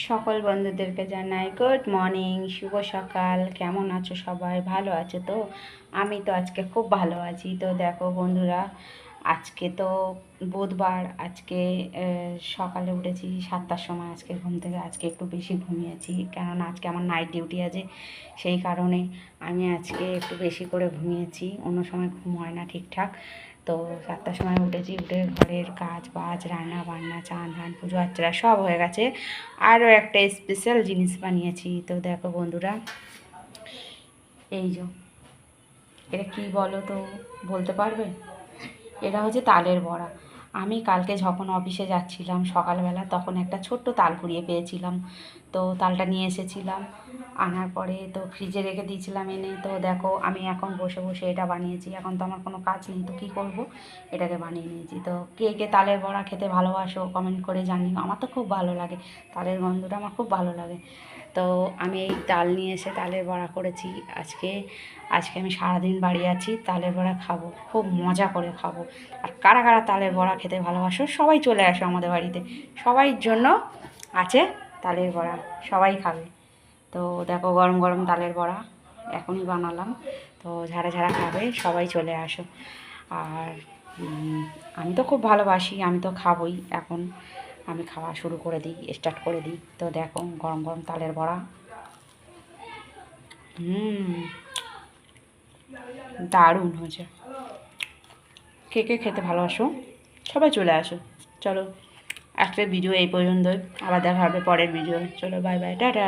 সকল বন্ধুদেরকে জানাই গুড মর্নিং, শুভ সকাল। কেমন আছো সবাই? ভালো আছো তো? আমি তো আজকে খুব ভালো আছি। তো দেখো বন্ধুরা, আজকে তো বুধবার। আজকে সকালে উঠেছি 7টার সময়। আজকে ঘুম থেকে আজকে একটু বেশি ঘুমিয়েছি, কেননা আজকে আমার নাইট ডিউটি আছে। সেই কারণে আমি আজকে একটু বেশি করে ঘুমিয়েছি। অন্য সময় ঘুম হয় না ঠিকঠাক। তো 7টার সময় উঠেছি, উঠে ঘরের কাজ বাজ, রান্না বান্না, চান ধান, পুজো আচ্চা সব হয়ে গেছে। আরও একটা স্পেশাল জিনিস বানিয়েছি। তো দেখো বন্ধুরা, এই যে এটা কি বলো তো, বলতে পারবে? এটা হচ্ছে তালের বড়া। আমি কালকে যখন অফিসে যাচ্ছিলাম সকালবেলা, তখন একটা ছোট্ট তাল কুড়িয়ে পেয়েছিলাম। তো তালটা নিয়ে এসেছিলাম, আনার পরে তো ফ্রিজে রেখে দিয়েছিলাম এনে। তো দেখো আমি এখন বসে বসে এটা বানিয়েছি। এখন তো আমার কোনো কাজ নেই, তো কী করব, এটাকে বানিয়ে নিয়েছি। তো কে কে তালের বড়া খেতে ভালোবাসো কমেন্ট করে জানিও। আমার তো খুব ভালো লাগে, তালের গন্ধটা আমার খুব ভালো লাগে। তো আমি এই তাল নিয়ে এসে তালের বড়া করেছি আজকে। আজকে আমি সারাদিন বাড়ি আছি, তালের বড়া খাবো, খুব মজা করে খাবো। আর কারা কারা তালের বড়া খেতে ভালোবাসো সবাই চলে আসো আমাদের বাড়িতে। সবাইয়ের জন্য আছে তালের বড়া, সবাই খাবে। তো দেখো গরম গরম তালের বড়া এখনই বানালাম। তো যারা যারা খাবে সবাই চলে আসো। আর আমি তো খুব ভালোবাসি, আমি তো খাবই এখন। আমি খাওয়া শুরু করে দিই, স্টার্ট করে দিই। তো দেখো গরম গরম তালের বড়া, দারুণ হয়েছে। কে কে খেতে ভালোবাসো সবাই চলে আসো। চলো, একটা ভিডিও এই পর্যন্তই, আবার দেখা হবে পরের ভিডিও। চলো বাই বাই, টাটা।